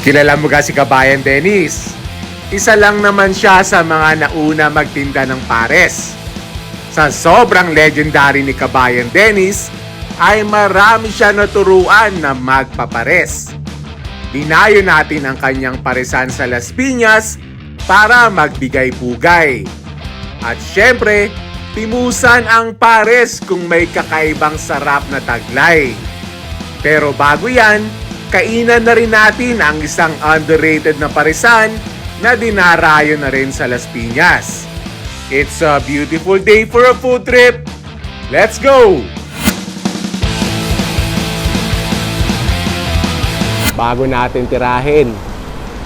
Kilala mo ga si Kabayan Dennis? Isa lang naman siya sa mga nauna magtinda ng pares. Sa sobrang legendary ni Kabayan Dennis, ay marami siya naturuan na magpapares. Dinayo natin ang kanyang paresan sa Las Piñas para magbigay pugay. At syempre, timusan ang pares kung may kakaibang sarap na taglay. Pero bago yan, kainan na rin natin ang isang underrated na paresan na dinarayo na rin sa Las Piñas. It's a beautiful day for a food trip. Let's go! Bago natin tirahin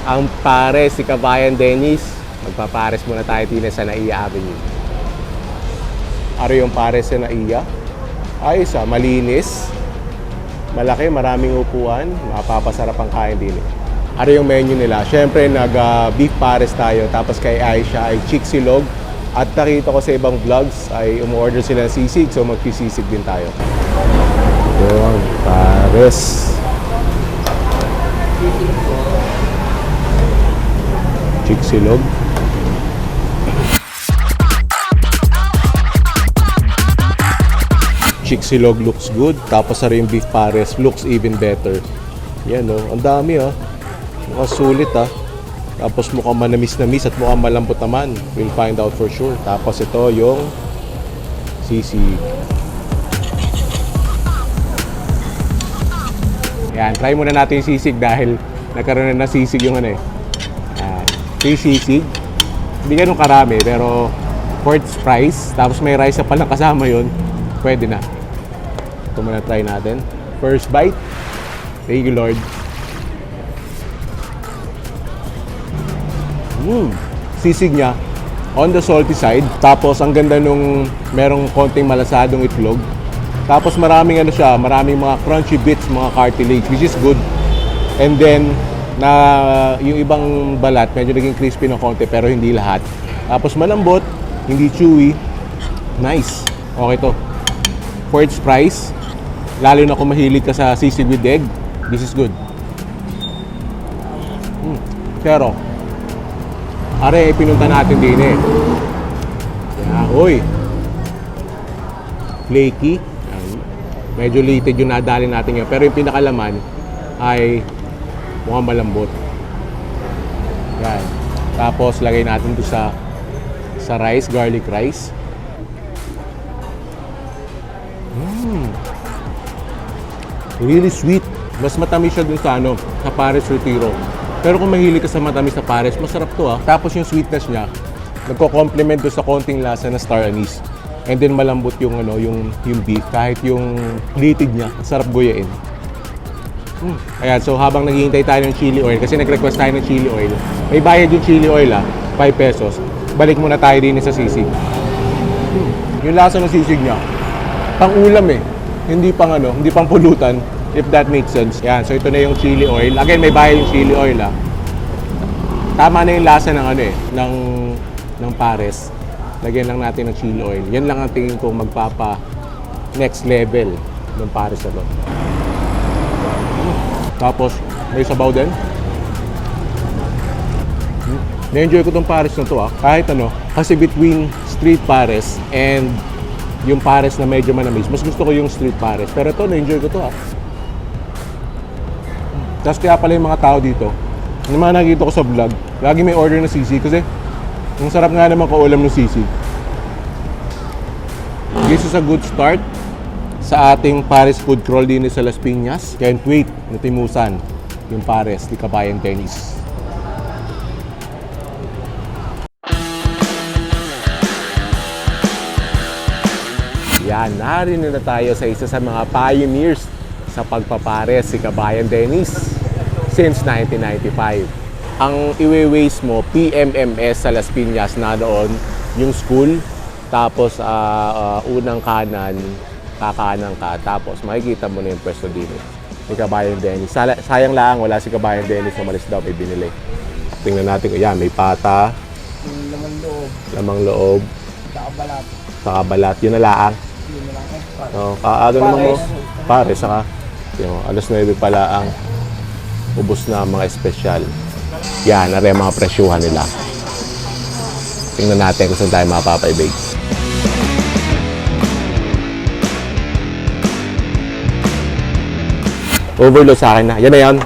ang pares si Kabayan Dennis, magpapares muna tayo din sa Naiya Avenue. Ano yung pares sa Naiya? Ayos malinis, malaki, maraming upuan, mapapasarap ang kain din. Ano yung menu nila? Siyempre, beef pares tayo, tapos kay Aisha ay chick silog. At nakita ko sa ibang vlogs ay umorder sila ng sisig, so mag-sisig din tayo. Yung pares. Chick silog. Chick silog looks good. Tapos sa rin beef pares looks even better. Yan ang dami mukhang sulit Tapos mukhang manamis-namis at mukhang malambot naman. We'll find out for sure. Tapos ito yung sisig. Yan, try muna natin yung sisig dahil nagkaroon na ng sisig yung sisig. Hindi ganun karami pero quartz price. Tapos may rice na palang kasama yun. Pwede na. Ito muna try natin. First bite. Thank you, Lord. Sisig niya on the salty side. Tapos ang ganda nung merong konting malasadong itlog. Tapos maraming maraming mga crunchy bits, mga cartilage, which is good. And then yung ibang balat medyo naging crispy ng konti pero hindi lahat. Tapos malambot, hindi chewy. Nice. Okay to. For its price, lalo na kung mahilig ka sa sisig with egg, this is good. Pero are, pinunta natin din Uy. Flaky. Medyo litid yung nadali natin yun. Pero yung pinakalaman ay mukhang malambot. Yan. Tapos lagay natin ito sa rice, garlic rice. Really sweet. Mas matamis siya dun sa sa Pares Retiro. Pero kung mahilig ka sa matamis na pares, masarap to Tapos yung sweetness niya, nagko-complement do sa konting lasa na star anise. And then malambot yung yung beef, kahit yung litid niya, sarap guyain. Ayan, so habang naghihintay tayo ng chili oil, kasi nag-request tayo ng chili oil, may bayad yung chili oil 5 pesos. Balik muna tayo din sa sisig. Yung lasa ng sisig niya, pang ulam hindi pang pulutan. If that makes sense. Yan, so ito na yung chili oil. Again, may bayad yung chili oil Tama na yung lasa ng ng pares. Lagyan lang natin ng chili oil. Yan lang ang tingin ko magpapa next level ng pares na to. Tapos, may sabaw din. Na-enjoy ko tong pares na to Kahit kasi between street pares and yung pares na medyo manamis, mas gusto ko yung street pares. Pero ito, na-enjoy ko to Tapos kaya pala yung mga tao dito, yung mga nakikita ko sa vlog, lagi may order na sisig kasi ang sarap nga naman kaulam ng sisig. This is a good start sa ating Pares food crawl din sa Las Piñas. Can't wait na timusan yung pares ni Kabayan Dennis. Yan, narinig na tayo sa isa sa mga pioneers sa pagpapares si Kabayan Dennis since 1995. Ang iwe-waste mo, PMMS sa Las Piñas na doon, yung school, tapos unang kanan, kakanan ka, tapos makikita mo na yung pwesto din ni Kabayan Dennis. Sayang lang, wala si Kabayan Dennis, umalis daw, may binili. Tingnan natin, yan, may pata, lamang loob, saka balat, yun na laang. Kaaga naman mo, pares, saka, alas 9 pala ang ubos na ang mga espesyal. Yan, nari ang mga presyuhan nila. Tingnan natin kung saan tayo mapapaibig. Overload sa akin na. Yan na yan.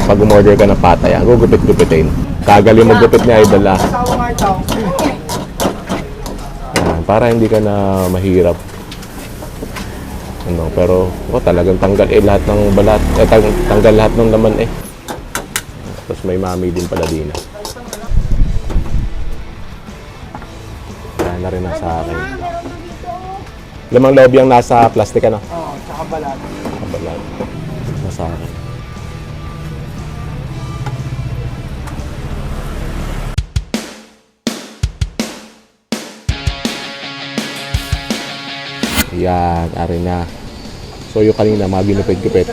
Pag umorder ka ng patay, gugupit-gupitin. Kagaling mo gupit ni Idol ah. Yan, para hindi ka na mahirap. Ano, pero talagang tanggal lahat ng balat. Tanggal lahat ng laman eh. Tapos may mami din pala din. Yan na rin ang sa akin. Lamang loob yung nasa plastic ano? Oo, tsaka balat. Balat. Nasa akin. Yan, ari na. So yung kanina mga ginupit-gupit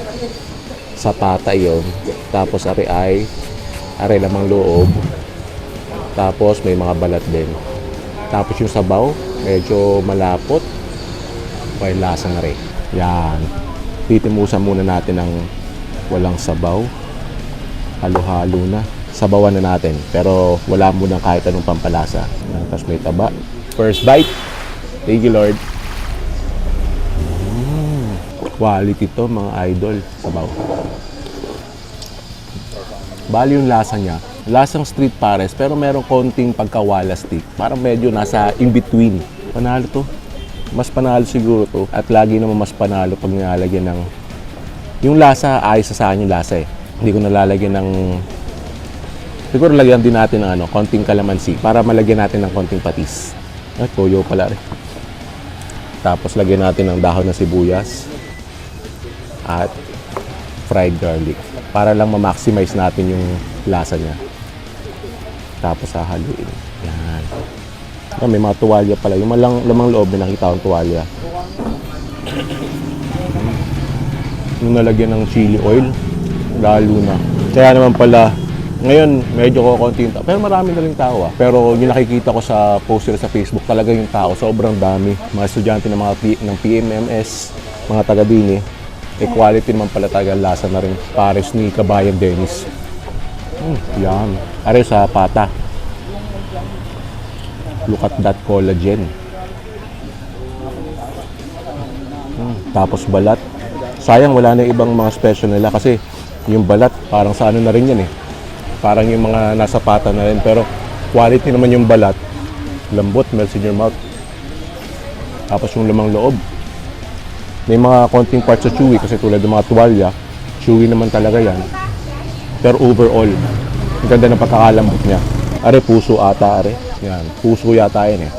sa pata yun. Tapos ari lamang loob. Tapos may mga balat din. Tapos yung sabaw, medyo malapot. May lasa na rin. Yan. Titimusan muna natin ng walang sabaw. Halo-halo na. Sabawan na natin. Pero wala muna kahit anong pampalasa. Tapos may taba. First bite. Thank you, Lord. Quality to mga idol. Sabaw. Bali yung lasa niya. Lasang street pares pero merong konting pagkawala stick. Parang medyo nasa in-between. Panalo to. Mas panalo siguro to. At lagi naman mas panalo pag nilalagyan ng... Yung lasa, ayos sa akin yung lasa eh. Hindi ko nalalagyan ng... Siguro lagyan din natin ng konting kalamansi para malagyan natin ng konting patis. Ay, toyo pala rin. Tapos lagyan natin ng dahon ng sibuyas at fried garlic para lang ma-maximize natin yung lasa niya. Tapos hahaluin. Yan. May mga tuwalya pala. Yung lamang loob na nakita akong tuwalya. Yung nalagyan ng chili oil, lalo na. Kaya naman pala, ngayon medyo kukunti yung tao. Pero marami na rin tao ah. Pero yung nakikita ko sa poster sa Facebook, talaga yung tao, sobrang dami. Mga estudyante ng ng PMMS, mga taga-Dini. Quality naman pala talaga lasa na rin. Pares ni Kabayan Dennis. Yan. Are sa pata. Look at that collagen. Tapos balat. Sayang wala na ibang mga special nila kasi yung balat parang sa ano na rin yan eh. Parang yung mga nasa pata na rin. Pero quality naman yung balat. Lambot, melts in your mouth. Tapos yung lamang loob. May mga konting parts sa chewy kasi tulad ng mga tuwalya, chewy naman talaga yan. Pero overall, ang ganda ng pagkakalambot niya. Are, puso ata, are. Yan, puso yata yan eh.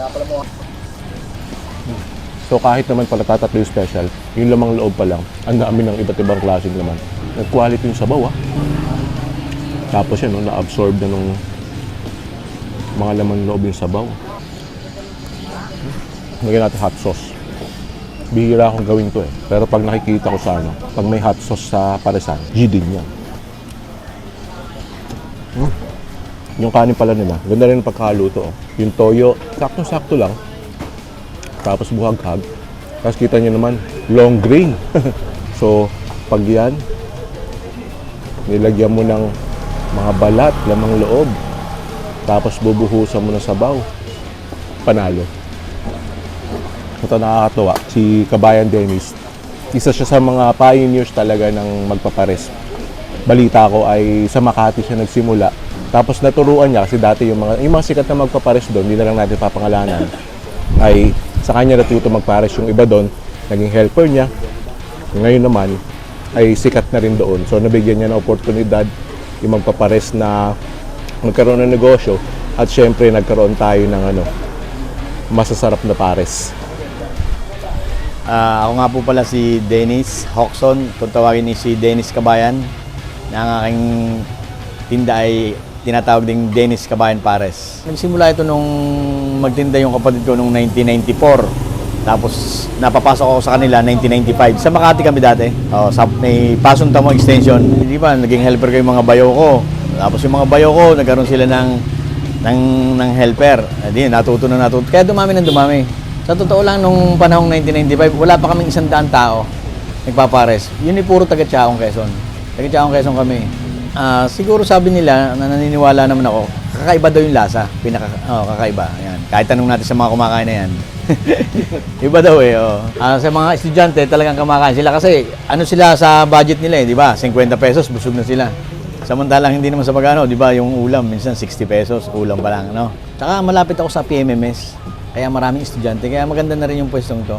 So kahit naman pala tatatlo yung special, yung lamang loob pa lang, ang dami ng iba't ibang klaseng laman. Nag-quality yung sabaw ah. Tapos yan, na-absorb na nung mga laman loob yung sabaw. Lagyan natin hot sauce. Bihira akong gawin to eh. Pero pag nakikita ko sa pag may hot sauce sa paresan, G din yan. Yung kanin pala nila, ganda rin pagkakaluto oh. Yung toyo, sakto-sakto lang. Tapos buhag-hag. Tapos kita nyo naman, long grain. So, pag yan, nilagyan mo ng mga balat, lamang loob. Tapos bubuhusan mo ng sabaw. Panalo. Ito nakakatuwa, si Kabayan Dennis. Isa siya sa mga pioneers talaga ng magpapares. Balita ko ay sa Makati siya nagsimula. Tapos naturuan niya kasi dati yung mga sikat na magpapares doon, hindi na lang natin papangalanan, ay sa kanya natuto magpares. Yung iba doon, naging helper niya. Ngayon naman, ay sikat na rin doon. So nabigyan niya ng oportunidad yung magpapares na magkaroon ng negosyo. At syempre nagkaroon tayo ng masasarap na pares. Ako nga po pala si Dennis Hoxon, kung tawagin ni si Dennis Kabayan, na ang aking tinda ay tinatawag ding Dennis Kabayan Pares. Nagsimula ito nung magtinda yung kapatid ko nung 1994. Tapos napapasok ako sa kanila 1995. Sa Makati kami dati. Sa may Pasong Tamo Extension. Di ba, naging helper ko yung mga bayo ko. Tapos yung mga bayo ko, nagkaroon sila ng helper. Di, natuto. Kaya dumami ng dumami. Sa totoo lang, nung panahong 1995, wala pa kaming 100 tao nagpapares. Yun ay puro taga-Tiaong Quezon. Taga-Tiaong Quezon kami. Siguro sabi nila, na naniniwala naman ako, kakaiba daw yung lasa. Kakaiba. Ayan. Kahit tanong natin sa mga kumakain na yan. Iba daw eh. Oh. Sa mga estudyante, talagang kumakain sila. Kasi ano sila sa budget nila eh, di ba? 50 pesos, busog na sila. Samantalang hindi naman sa pagano, di ba? Yung ulam, minsan 60 pesos, ulam pa lang. No? Tsaka malapit ako sa PMMS. Kaya maraming estudyante. Kaya maganda na rin yung pwestong to.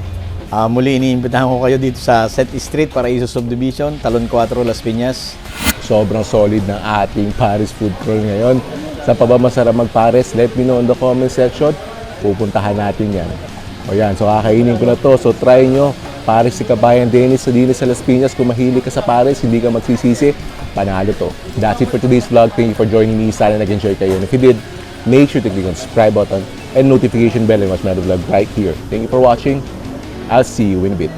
Muli iniimbitahan ko kayo dito sa Set Street, Paraiso Subdivision, Talon 4, Las Piñas. Sobrang solid ng ating Paris food crawl ngayon. Sa pa ba masarap mag-Paris? Let me know in the comment section. Pupuntahan natin yan. O yan, so kakainin ko na to. So try nyo. Paris si Kabayan Dennis sa Las Piñas. Kung mahilig ka sa Paris, hindi ka magsisisi, panalo to. That's it for today's vlog. Thank you for joining me. Sana nag-enjoy kayo. And if you did, make sure to click on the subscribe button and notification bell and watch my other vlog right here. Thank you for watching. I'll see you in a bit.